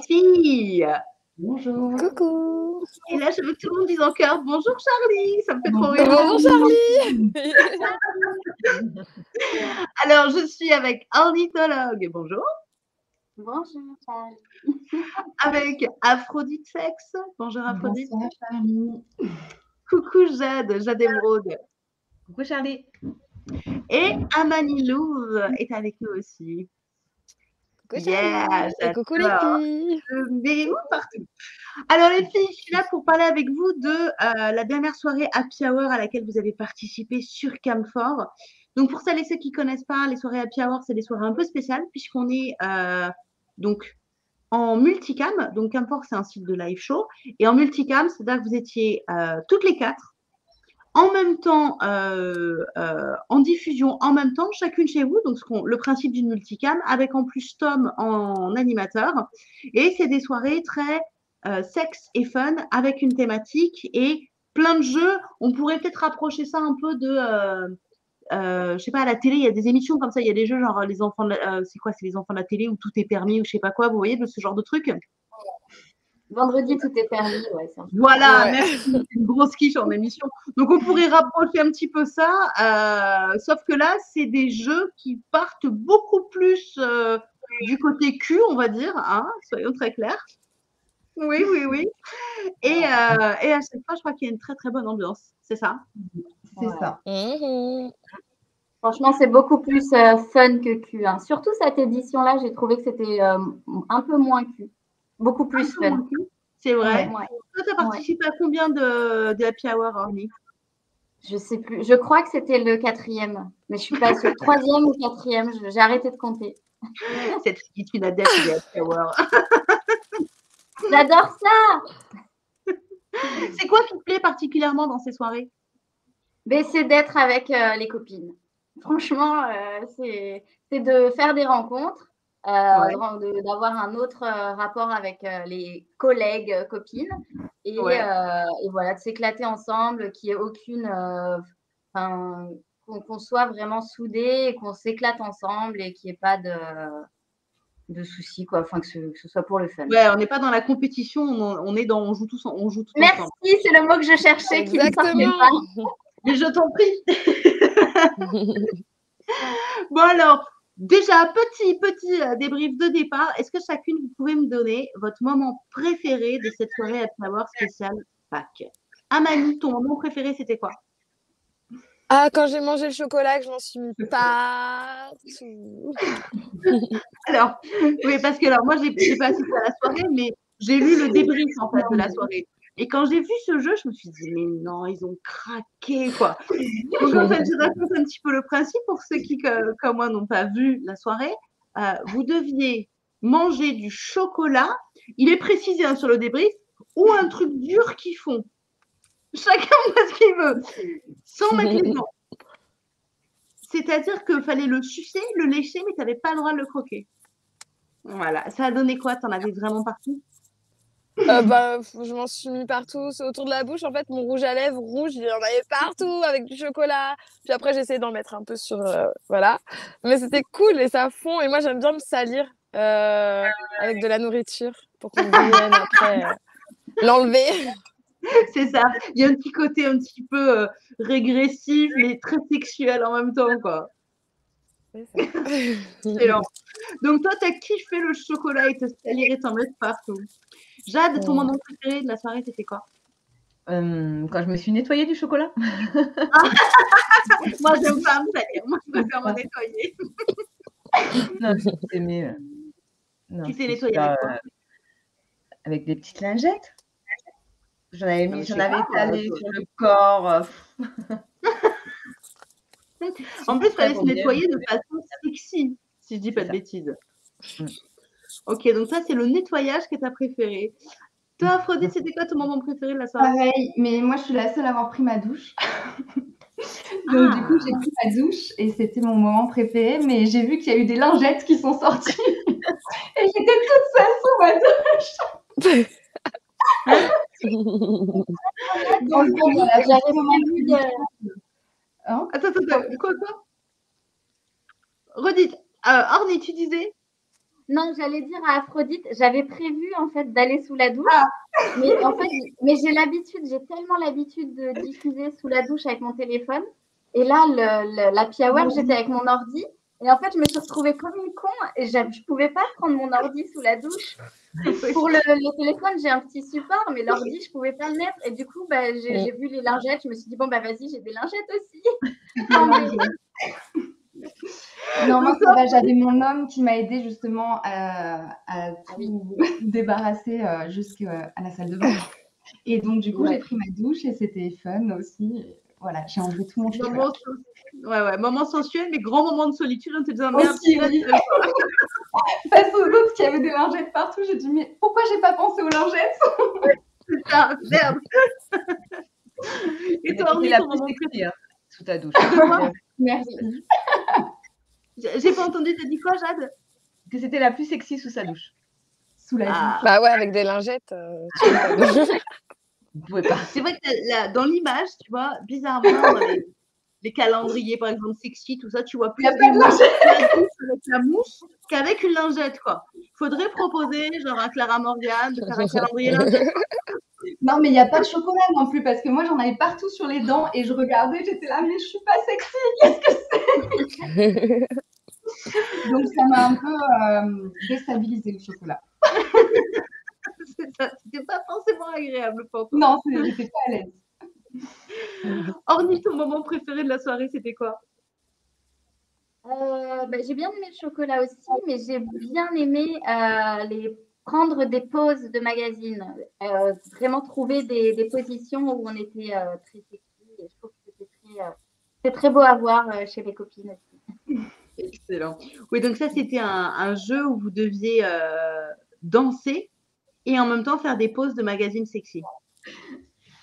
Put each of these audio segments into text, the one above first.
filles. Bonjour. Coucou. Et là, je veux que tout le monde dise en chœur bonjour Charlie, ça me fait trop rire. Bonjour Charlie. Alors, je suis avec ornithologue, bonjour. Bonjour Charlie. Avec Aphrodite Sex, bonjour Aphrodite. Bonsoir Charlie. Coucou Jade Émeraude. Coucou Charlie. Et Amani Louve est avec nous aussi. Coucou Charlie. Et coucou les filles. Mais où partout. Alors les filles, je suis là pour parler avec vous de la dernière soirée Happy Hour à laquelle vous avez participé sur Camphor. Donc pour celles et ceux qui ne connaissent pas, les soirées Happy Hour, c'est des soirées un peu spéciales puisqu'on est donc en multicam. Donc Camphor, c'est un site de live show. Et en multicam, c'est-à-dire que vous étiez toutes les quatre en même temps, en diffusion en même temps, chacune chez vous. Donc le principe d'une multicam avec en plus Tom en animateur. Et c'est des soirées très sexe et fun avec une thématique et plein de jeux. On pourrait peut-être rapprocher ça un peu de, je sais pas, à la télé, il y a des émissions comme ça, il y a des jeux genre les enfants, c'est quoi, c'est les enfants de la télé où tout est permis ou je sais pas quoi, vous voyez, de ce genre de truc. Vendredi, tout est permis. Ouais, voilà, ouais. Merci, c'est une grosse quiche en émission. Donc, on pourrait rapprocher un petit peu ça, sauf que là, c'est des jeux qui partent beaucoup plus du côté cul, on va dire, hein, soyons très clairs. Oui. Et à chaque fois, je crois qu'il y a une très, très bonne ambiance. C'est ça? C'est ça. Mmh. Franchement, c'est beaucoup plus fun que cul. Hein. Surtout cette édition-là, j'ai trouvé que c'était un peu moins cul. Beaucoup plus fun. C'est vrai. Ouais. Toi, tu as participé à combien de Happy Hour, Orly? Je sais plus. Je crois que c'était le 4e. Mais je suis pas sûre. 3e ou 4e. J'ai arrêté de compter. Cette fille, tu l'as d'être des Happy Hour. J'adore ça. C'est quoi qui te plaît particulièrement dans ces soirées? C'est d'être avec les copines. Franchement, c'est de faire des rencontres. D'avoir un autre rapport avec les collègues, copines et voilà, de s'éclater ensemble, qu'il n'y ait aucune qu'on soit vraiment soudés et qu'on s'éclate ensemble et qu'il n'y ait pas de soucis, quoi, enfin que ce soit pour le fun. Ouais, on n'est pas dans la compétition, on joue tous ensemble. Merci, c'est le mot que je cherchais. Exactement. Mais je t'en prie. Bon alors, déjà, petit débrief de départ. Est-ce que chacune, vous pouvez me donner votre moment préféré de cette soirée Happy Hour spéciale Pâques? Amani, ton moment préféré, c'était quoi? Ah, quand j'ai mangé le chocolat, que je m'en suis mis partout. Alors, oui, parce que alors, moi, j'ai pas assisté à la soirée, mais j'ai lu le débrief en fait de la soirée. Et quand j'ai vu ce jeu, je me suis dit, mais non, ils ont craqué, quoi. Donc, en fait, je raconte un petit peu le principe pour ceux qui, comme moi, n'ont pas vu la soirée. Vous deviez manger du chocolat. Il est précisé sur le débrief, ou un truc dur qu'ils font. Chacun fait ce qu'il veut, sans mettre les dents. C'est-à-dire qu'il fallait le sucer, le lécher, mais tu n'avais pas le droit de le croquer. Voilà. Ça a donné quoi? Tu en avais vraiment partout? Je m'en suis mis partout autour de la bouche. En fait, mon rouge à lèvres rouge, il y en avait partout avec du chocolat. Puis après, j'ai essayé d'en mettre un peu sur... voilà. Mais c'était cool et ça fond. Et moi, j'aime bien me salir avec de la nourriture pour qu'on vienne après l'enlever. C'est ça. Il y a un petit côté un petit peu régressif, mais très sexuel en même temps, quoi. C'est ça. Excellent. Donc, toi, tu as kiffé le chocolat et te salir et t'en mettre partout. Jade, ton moment préféré de la soirée, c'était quoi? Quand je me suis nettoyée du chocolat. Moi, j'aime pas me salir. Moi, je préfère me nettoyer. Non, j'ai aimé. Tu t'es nettoyée avec quoi? Avec des petites lingettes. J'en avais étalé sur le corps. En plus, il fallait se nettoyer de façon sexy, si je dis pas de bêtises. Ok, donc ça, c'est le nettoyage que tu as préféré. Toi, Aphrodite, c'était quoi ton moment préféré de la soirée? Pareil, mais moi, je suis la seule à avoir pris ma douche. Donc, du coup, j'ai pris ma douche et c'était mon moment préféré, mais j'ai vu qu'il y a eu des lingettes qui sont sorties et j'étais toute seule sous ma douche. Donc, j'avais envie de... Attends, quoi? Redite. Orny, tu disais? Non, j'allais dire à Aphrodite, j'avais prévu en fait d'aller sous la douche, Ah. mais en fait, j'ai l'habitude, j'ai tellement l'habitude de diffuser sous la douche avec mon téléphone. Et là, l'happy hour, j'étais avec mon ordi. Et en fait, je me suis retrouvée comme une con et je ne pouvais pas prendre mon ordi sous la douche. Pour le téléphone, j'ai un petit support, mais l'ordi, je ne pouvais pas le mettre. Et du coup, j'ai vu les lingettes. Je me suis dit, bon, vas-y, j'ai des lingettes aussi. Non, moi, ça va, j'avais mon homme qui m'a aidé justement à tout débarrasser jusqu'à la salle de bain. Et donc, du coup, j'ai pris ma douche et c'était fun aussi. Et voilà, j'ai enlevé tout mon chocolat. Moment sensuel, mais grand moment de solitude. On te disant, Aussi, oui. Face aux autres qui avaient des lingettes partout, j'ai dit, mais pourquoi j'ai pas pensé aux lingettes? C'est ça, merde. Et toi, Orly, ton moment préféré sous ta douche. Merci. J'ai pas entendu, t'as dit quoi, Jade? Que c'était la plus sexy sous sa douche. Sous la douche. Bah ouais, avec des lingettes. Vous pouvez pas. C'est vrai que là, dans l'image, tu vois, bizarrement, dans les calendriers, par exemple, sexy, tout ça, tu vois plus des mouches avec la mouche qu'avec une lingette, quoi. Faudrait proposer, genre à Clara Morgan, de faire un calendrier lingette. Non, mais il n'y a pas de chocolat non plus, parce que moi, j'en avais partout sur les dents et je regardais, j'étais là, mais je suis pas sexy, qu'est-ce que c'est? Donc, ça m'a un peu déstabilisé le chocolat. C'est ça, c'était pas forcément agréable pour toi. Non, j'étais pas à l'aise. Orly, ton moment préféré de la soirée, c'était quoi? J'ai bien aimé le chocolat aussi, mais j'ai bien aimé prendre des poses de magazine, vraiment trouver des positions où on était très sexy. Et je trouve que c'était très beau à voir chez les copines aussi. Excellent. Oui, donc ça, c'était un jeu où vous deviez danser et en même temps faire des poses de magazine sexy.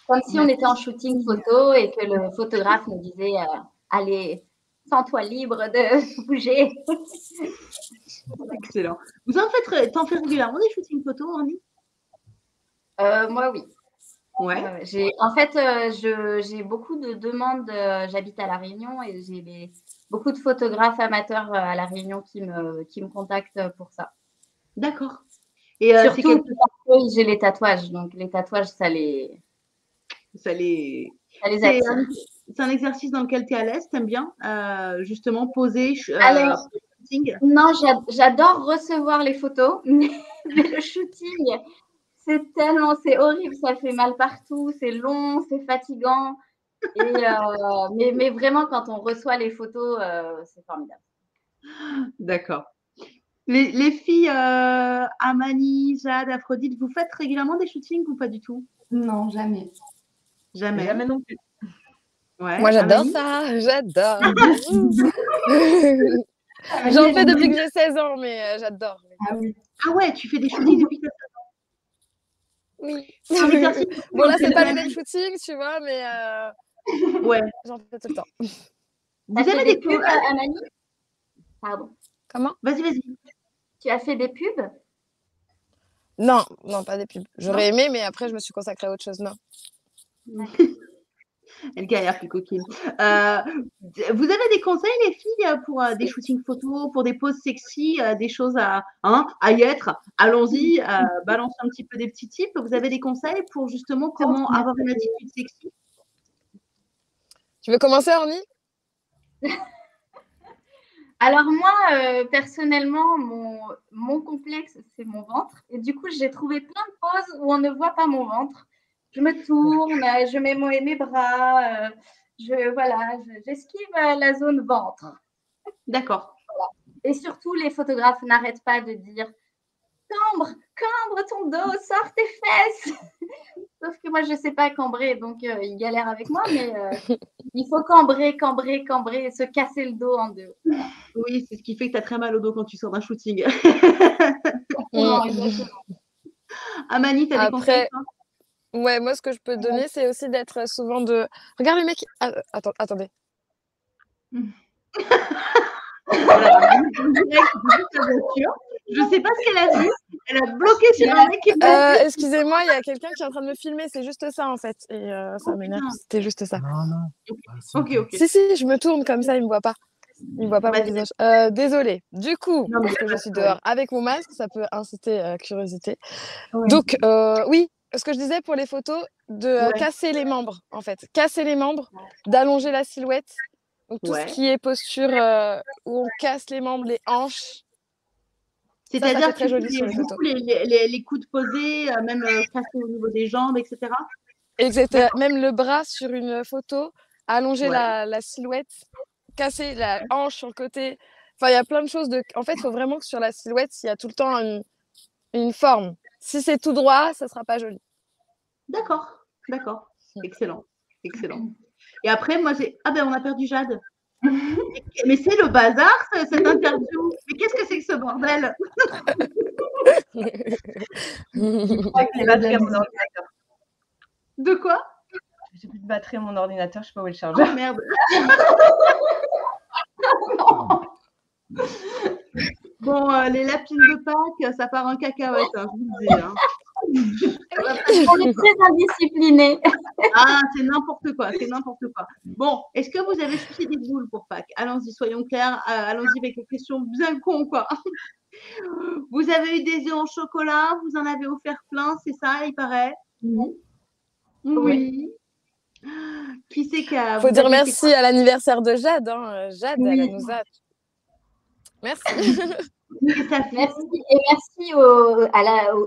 Comme si on était en shooting photo et que le photographe nous disait allez, sens-toi libre de bouger. Excellent. T'en fais régulièrement des shootings photos, Orly? Moi, oui. Ouais. En fait, j'ai beaucoup de demandes. J'habite à La Réunion et j'ai beaucoup de photographes amateurs à La Réunion qui me contactent pour ça. D'accord. Et surtout parce que j'ai les tatouages. Donc, les tatouages, ça les attire. C'est un exercice dans lequel tu es à l'aise, t'aimes bien justement poser Alors, non, j'adore recevoir les photos, mais le shooting, c'est horrible, ça fait mal partout, c'est long, c'est fatigant. Mais vraiment, quand on reçoit les photos, c'est formidable. D'accord. Les filles, Amani, Jade, Aphrodite, vous faites régulièrement des shootings ou pas du tout? Non, jamais. Jamais. Jamais non plus. Ouais, moi, j'adore Amani? ça, j'adore. J'en fais depuis que j'ai 16 ans, mais j'adore. Ah oui. Ah ouais, tu fais des shootings depuis que tu as 16 ans? Oui. Bon, là, c'est pas les mêmes shootings, tu vois, mais ouais, j'en fais tout le temps. Vous avez des pubs, Amani? Pardon. Comment? Vas-y. Tu as fait des pubs? Non, pas des pubs. J'aurais aimé, mais après, je me suis consacrée à autre chose. Non. Elle galère, plus coquine. Vous avez des conseils, les filles, pour des shootings photos, pour des poses sexy, des choses à y être? Allons-y, balancez un petit peu des petits tips. Vous avez des conseils pour justement comment avoir une attitude sexy? Tu veux commencer, Orly? Alors moi, personnellement, mon complexe, c'est mon ventre. Et du coup, j'ai trouvé plein de poses où on ne voit pas mon ventre. Je me tourne, je mets mes bras, j'esquive la zone ventre. D'accord. Voilà. Et surtout, les photographes n'arrêtent pas de dire cambre ton dos, sors tes fesses. Sauf que moi, je ne sais pas cambrer, donc ils galèrent avec moi, mais il faut cambrer, et se casser le dos en deux. Voilà. Oui, c'est ce qui fait que tu as très mal au dos quand tu sors d'un shooting. Exactement. Amani, tu as des conseils? Ouais, moi, ce que je peux te donner, c'est aussi d'être souvent de... Regarde le mec... attendez. Voilà, je ne sais pas ce qu'elle a vu. Elle a bloqué sur un mec qui est excusez-moi, il y a quelqu'un qui est en train de me filmer. C'est juste ça, en fait. Et ça m'énerve. C'était juste ça. Non. Ok. Si, je me tourne comme ça, il ne me voit pas. Il ne voit pas mon Vas-y. visage. Désolée. Du coup, Non, mais parce que je suis dehors avec mon masque, ça peut inciter curiosité. Ouais. Donc, oui, ce que je disais pour les photos, de Ouais. casser les membres, en fait. Casser les membres, d'allonger la silhouette. Donc, tout Ouais. ce qui est posture où on casse les membres, les hanches. Ça C'est-à-dire fait que très tu joli fais sur les beaucoup photos. les coudes posés, même casser au niveau des jambes, etc. Etc. Même le bras sur une photo, allonger Ouais. la silhouette, casser la hanche sur le côté. Enfin, il y a plein de choses. En fait, il faut vraiment que sur la silhouette, il y a tout le temps une forme. Si c'est tout droit, ça ne sera pas joli. D'accord, d'accord. Excellent, excellent. Et après, moi, j'ai... Ah ben, on a perdu Jade. Mais c'est le bazar, cette interview. Mais qu'est-ce que c'est que ce bordel? Je crois que j'ai batterie à mon ordinateur. De quoi? J'ai plus de batterie à mon ordinateur, je sais pas où est le chargeur. Oh, merde. Bon, les lapines de Pâques, ça part en cacahuète, hein, je vous le dis. Hein. On est très indisciplinés. Ah, c'est n'importe quoi, c'est n'importe quoi. Bon, est-ce que vous avez sucé des boules pour Pâques? Allons-y, soyons clairs, allons-y avec les questions bien cons, quoi. Vous avez eu des œufs en chocolat, vous en avez offert plein, c'est ça, il paraît? Oui. Oui. Qui c'est qui a... Faut vous dire avez été- merci à l'anniversaire de Jade. Hein. Jade, Oui. elle nous a... Merci. Et ça fait- Merci. Et merci aux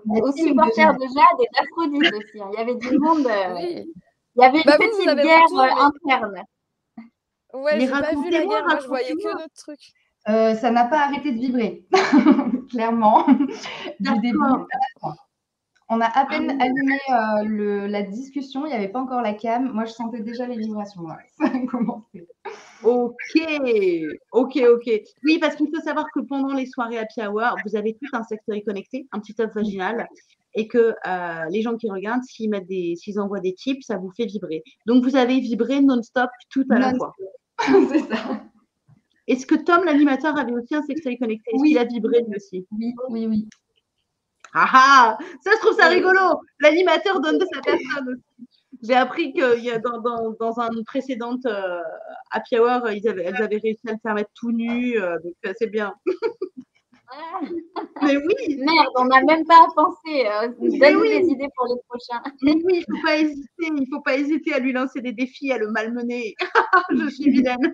Merci, supporters de Jade et d'Aphrodite aussi. Hein. Il y avait du monde. Oui. Il y avait une Bah, vous petite avez guerre tout, mais- interne. Ouais, Mais j'ai pas vu la racontez-moi, guerre. Moi, je voyais que racontez-moi. notre truc. Ça n'a pas arrêté de vibrer, clairement. Du début à D'accord. la fin. On a à peine allumé la discussion, il n'y avait pas encore la cam. Moi, je sentais déjà les vibrations. Là. Ça a commencé. Ok, ok. Oui, parce qu'il faut savoir que pendant les soirées happy hour, vous avez tout un sextoy connecté, un petit œuf vaginal, et que les gens qui regardent, s'ils envoient des tips, ça vous fait vibrer. Donc, vous avez vibré non-stop tout à la fois. C'est ça. Est-ce que Tom, l'animateur, avait aussi un sextoy connecté? Est-ce Oui. qu'il a vibré lui aussi? Oui. Ah ah! Ça, je trouve ça rigolo. L'animateur donne de sa personne aussi. J'ai appris qu'il y a dans un précédent happy hour, elles avaient réussi à le faire mettre tout nu, donc c'est bien. Mais oui, Merde, on n'a même pas pensé. Donne-nous oui. des idées pour les prochains. mais oui, il faut pas hésiter à lui lancer des défis, à le malmener. Je suis vilaine.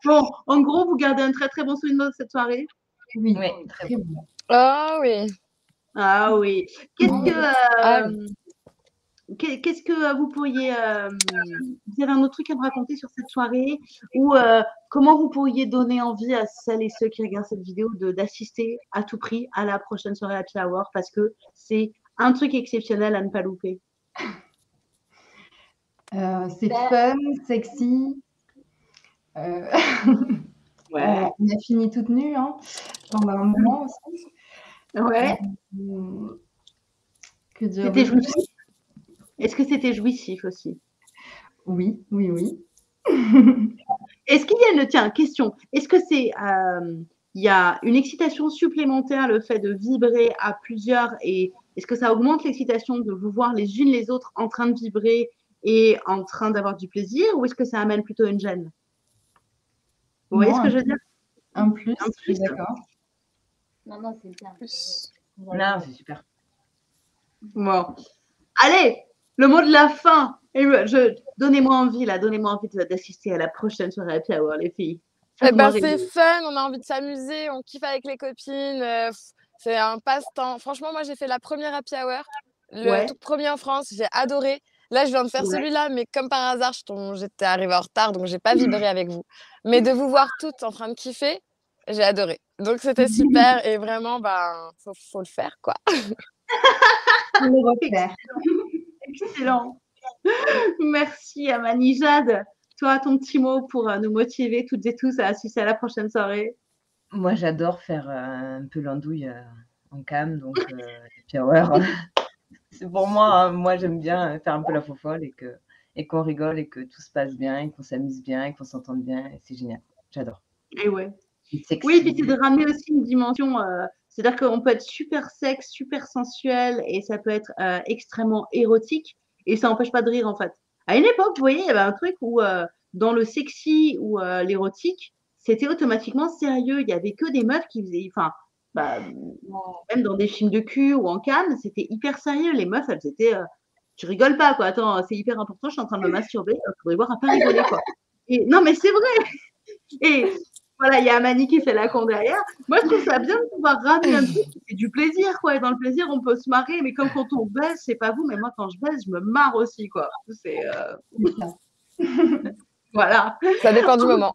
Bon, en gros, vous gardez un très très bon souvenir de cette soirée. Oui, Oui, très bon. Ah oui. Ah oui. Ah Qu'est-ce que vous pourriez... vous avez un autre truc à me raconter sur cette soirée? Ou comment vous pourriez donner envie à celles et ceux qui regardent cette vidéo d'assister à tout prix à la prochaine soirée happy hour, parce que c'est un truc exceptionnel à ne pas louper. C'est fun, sexy. Ouais. On a fini toute nue pendant un moment aussi. Ouais. Que dire C'était de plus? jouissif. Est-ce que c'était jouissif aussi? Oui. Est-ce qu'il y a tiens, question. Est-ce que c'est il y a une excitation supplémentaire, le fait de vibrer à plusieurs, et est-ce que ça augmente l'excitation de vous voir les unes les autres en train de vibrer et en train d'avoir du plaisir, ou est-ce que ça amène plutôt une gêne? Vous voyez ce que je veux dire? Un plus, Un je suis plus. d'accord. Non, c'est bien. Non, c'est super. Bon. Allez, le mot de la fin. Donnez-moi envie d'assister à la prochaine soirée happy hour, les filles. Eh ben, Faites-moi c'est rêver. fun, on a envie de s'amuser, on kiffe avec les copines. C'est un passe-temps. Franchement, moi, j'ai fait la première happy hour, le Ouais. tout premier en France. J'ai adoré. Là, je viens de faire Ouais. celui-là, mais comme par hasard, j'étais arrivée en retard, donc j'ai pas vibré avec vous. Mais de vous voir toutes en train de kiffer, j'ai adoré. Donc, c'était super et vraiment, faut le faire, quoi. On le refaire. Excellent. Merci, Amani. Jade, toi, ton petit mot pour nous motiver toutes et tous à assister à la prochaine soirée. Moi, j'adore faire un peu l'andouille en cam, donc happy hour. C'est pour moi, hein. Moi, j'aime bien faire un peu la fofolle et qu'on rigole et que tout se passe bien et qu'on s'amuse bien et qu'on s'entende bien. Et c'est génial. J'adore. Et ouais. C'est sexy. Oui, puis c'est de ramener aussi une dimension. C'est-à-dire qu'on peut être super sexe, super sensuel et ça peut être extrêmement érotique et ça n'empêche pas de rire en fait. À une époque, vous voyez, il y avait un truc où dans le sexy ou l'érotique, c'était automatiquement sérieux. Il y avait que des meufs qui faisaient, enfin, bah, même dans des films de cul ou en cam, c'était hyper sérieux. Les meufs, elles étaient, tu rigoles pas, quoi. Attends, c'est hyper important, je suis en train de me masturber, il faudrait voir à pas rigoler, quoi. Et non, mais c'est vrai. Et voilà, il y a Amani qui fait la con derrière. Moi, je trouve ça bien de pouvoir ramener un truc qui fait du plaisir, quoi. Et dans le plaisir, on peut se marrer, mais comme quand on baise, c'est pas vous, mais moi, quand je baise, je me marre aussi, quoi. C'est voilà. Ça dépend du moment.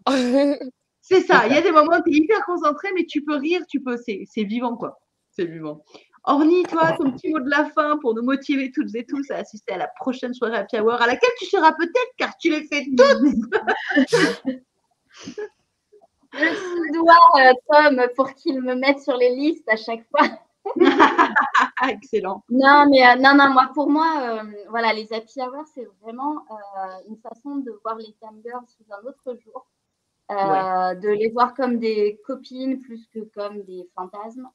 C'est ça. Il y a des moments où tu es hyper concentré, mais tu peux rire, c'est vivant, quoi. C'est vivant. Orny, toi, ton petit mot de la fin pour nous motiver toutes et tous à assister à la prochaine soirée Happy Hour, à laquelle tu seras peut-être, car tu les fais toutes. Je dois Tom pour qu'il me mette sur les listes à chaque fois. Excellent. Non, mais pour moi, voilà, les happy hours, c'est vraiment une façon de voir les cam girls sous un autre jour, de les voir comme des copines plus que comme des fantasmes,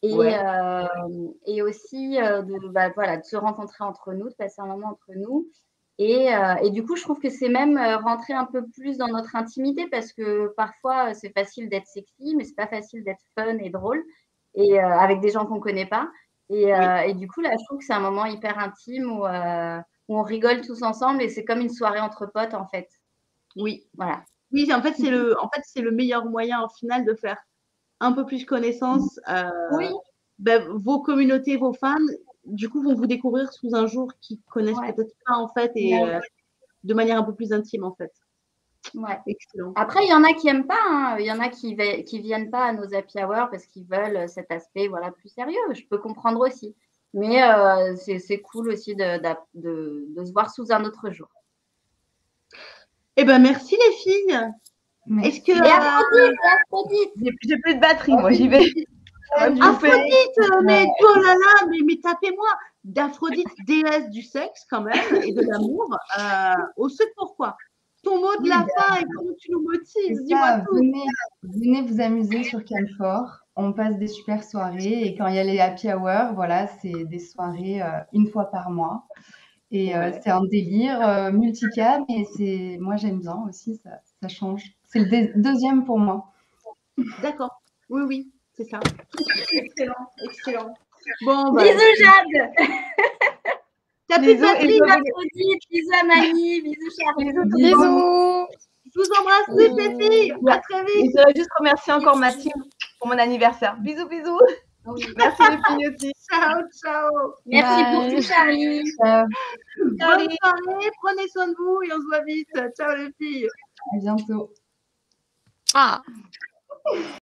et aussi de se rencontrer entre nous, de passer un moment entre nous. Et du coup, je trouve que c'est même rentrer un peu plus dans notre intimité parce que parfois, c'est facile d'être sexy, mais c'est pas facile d'être fun et drôle et avec des gens qu'on connaît pas. Et du coup, là, je trouve que c'est un moment hyper intime où on rigole tous ensemble et c'est comme une soirée entre potes, en fait. Oui. Voilà. Oui, en fait, c'est le meilleur moyen, au final, de faire un peu plus connaissance. Vos communautés, vos fans, du coup, vont vous découvrir sous un jour qu'ils connaissent peut-être pas, en fait, et de manière un peu plus intime, en fait. Ouais. Excellent. Après, il y en a qui n'aiment pas. Hein. Il y en a qui viennent pas à nos happy hours parce qu'ils veulent cet aspect plus sérieux. Je peux comprendre aussi. Mais c'est cool aussi de se voir sous un autre jour. Eh ben, merci les filles. Est-ce que Aphrodite. J'ai plus de batterie, moi j'y vais. Aphrodite, mais oh là là, mais tapez-moi. D'Aphrodite, déesse du sexe quand même et de l'amour. Au secours, quoi. Ton mot de la fin et comment tu nous motives, dis-moi tout. Venez vous amuser sur Camphor. On passe des super soirées et quand il y a les happy hours, voilà, c'est des soirées une fois par mois. Et c'est un délire multicam et moi j'aime bien aussi, ça change. C'est le deuxième pour moi. D'accord, oui, c'est ça. Excellent. Bon, bisous Jade. T'as plus de batterie, Aphrodite, bisous Amani, bisous Charlie. Bisous. Je vous embrasse toutes les filles. À très vite. Et je voudrais juste remercier encore ma team pour mon anniversaire. Bisous. Merci les filles aussi. Ciao. Merci pour tout Charlie. Bonne soirée, prenez soin de vous et on se voit vite. Ciao les filles. À bientôt.